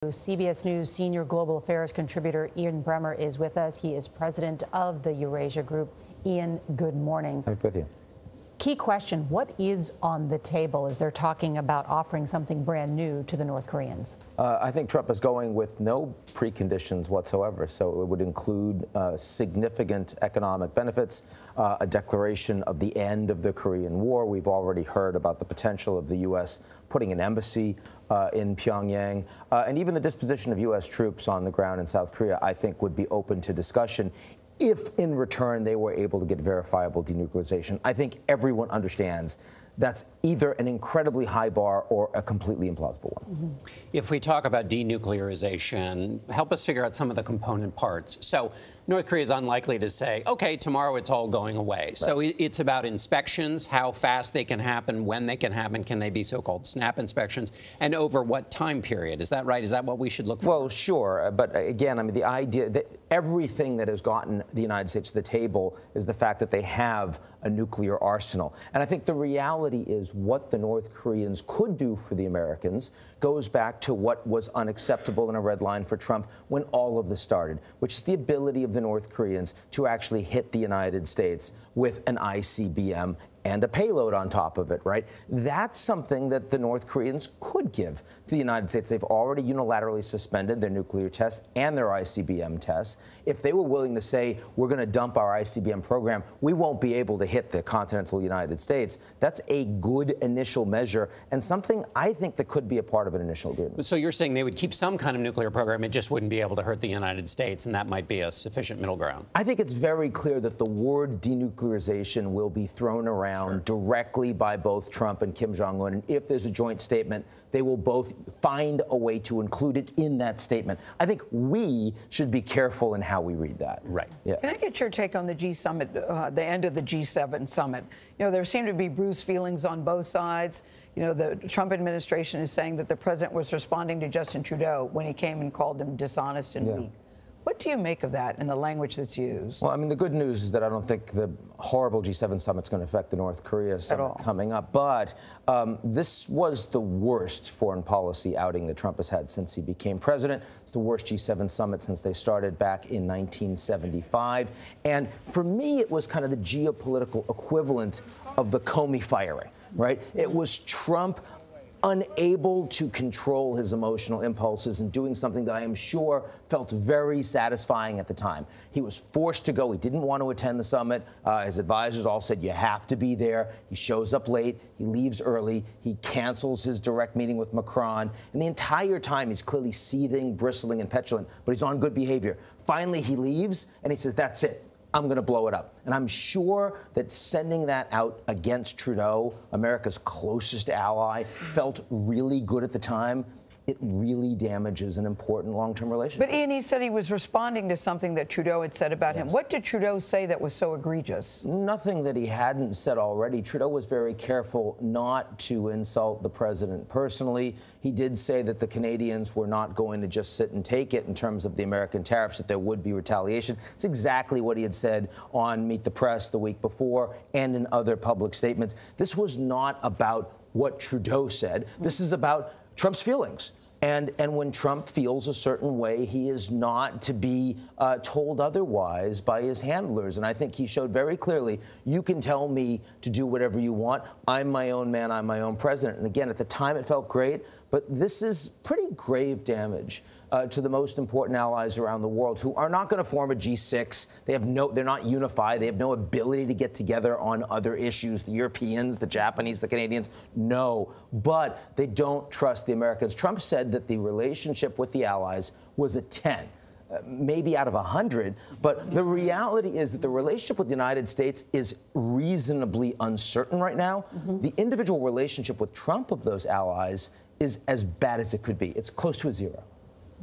CBS News senior global affairs contributor Ian Bremmer is with us. He is president of the Eurasia Group. Ian, good morning. I'm with you. Key question, what is on the table as they're talking about offering something brand new to the North Koreans? I think Trump is going with no preconditions whatsoever. So it would include significant economic benefits, a declaration of the end of the Korean War. We've already heard about the potential of the U.S. putting an embassy in Pyongyang, and even the disposition of U.S. troops on the ground in South Korea, I think, would be open to discussion if in return they were able to get verifiable denuclearization. I think everyone understands that's either an incredibly high bar or a completely implausible one. Mm-hmm. If we talk about denuclearization, help us figure out some of the component parts. So North Korea is unlikely to say, OK, tomorrow it's all going away. Right. So it's about inspections, how fast they can happen, when they can happen. Can they be so-called snap inspections? And over what time period? Is that right? Is that what we should look for? Well, sure. But again, I mean, the idea that everything that has gotten the United States to the table is the fact that they have a nuclear arsenal. And I think the reality is what the North Koreans could do for the Americans goes back to what was unacceptable and a red line for Trump when all of this started, which is the ability of the North Koreans to actually hit the United States with an ICBM and a payload on top of it, right? That's something that the North Koreans could give to the United States. They've already unilaterally suspended their nuclear tests and their ICBM tests. If they were willing to say, we're going to dump our ICBM program, we won't be able to hit the continental United States, that's a good initial measure and something I think that could be a part of an initial agreement. So you're saying they would keep some kind of nuclear program, it just wouldn't be able to hurt the United States, and that might be a sufficient middle ground? I think it's very clear that the word denuclearization will be thrown around directly by both Trump and Kim Jong Un. And if there's a joint statement, they will both find a way to include it in that statement. I think we should be careful in how we read that. Right. Yeah. Can I get your take on the G summit, the end of the G7 summit? You know, there seem to be bruised feelings on both sides. You know, the Trump administration is saying that the president was responding to Justin Trudeau when he came and called him dishonest and weak. What do you make of that and the language that's used? Well, I mean, the good news is that I don't think the horrible G7 summit's going to affect the North Korea summit coming up. But this was the worst foreign policy outing that Trump has had since he became president. It's the worst G7 summit since they started back in 1975. And for me, it was kind of the geopolitical equivalent of the Comey firing, right? It was Trump unable to control his emotional impulses and doing something that I am sure felt very satisfying at the time. He was forced to go. He didn't want to attend the summit. His advisors all said, you have to be there. He shows up late. He leaves early. He cancels his direct meeting with Macron. And the entire time, he's clearly seething, bristling, and petulant, but he's on good behavior. Finally, he leaves, and he says, that's it. I'm going to blow it up. And I'm sure that sending that out against Trudeau, America's closest ally, felt really good at the time. It really damages an important long-term relationship. But Ian, he said he was responding to something that Trudeau had said about him. What did Trudeau say that was so egregious? Nothing that he hadn't said already. Trudeau was very careful not to insult the president personally. He did say that the Canadians were not going to just sit and take it in terms of the American tariffs, that there would be retaliation. It's exactly what he had said on Meet the Press the week before and in other public statements. This was not about what Trudeau said. This is about Trump's feelings. And when Trump feels a certain way, he is not to be told otherwise by his handlers. And I think he showed very clearly, you can tell me to do whatever you want. I'm my own man. I'm my own president. And again, at the time, it felt great. But this is pretty grave damage to the most important allies around the world who are not going to form a G6. They're not unified. They have no ability to get together on other issues. The Europeans, the Japanese, the Canadians, no. But they don't trust the Americans. Trump said that the relationship with the allies was a 10. Maybe out of 100, but the reality is that the relationship with the United States is reasonably uncertain right now. The individual relationship with Trump of those allies is as bad as it could be. It's close to a 0.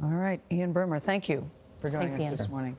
All right, Ian Bremmer, thank you for joining us Ian. this morning.